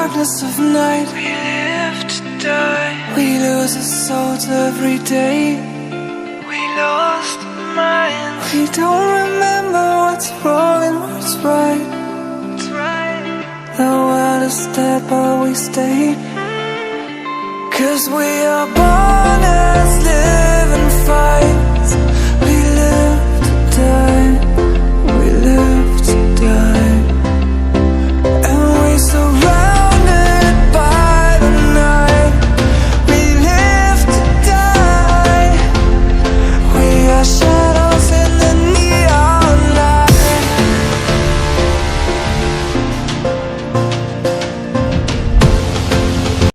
darkness of night, we live to die. We lose our souls every day. We lost our minds. We don't remember what's wrong and what's right. The world is dead but we stay, 'cause we are born as living fights. We live to die.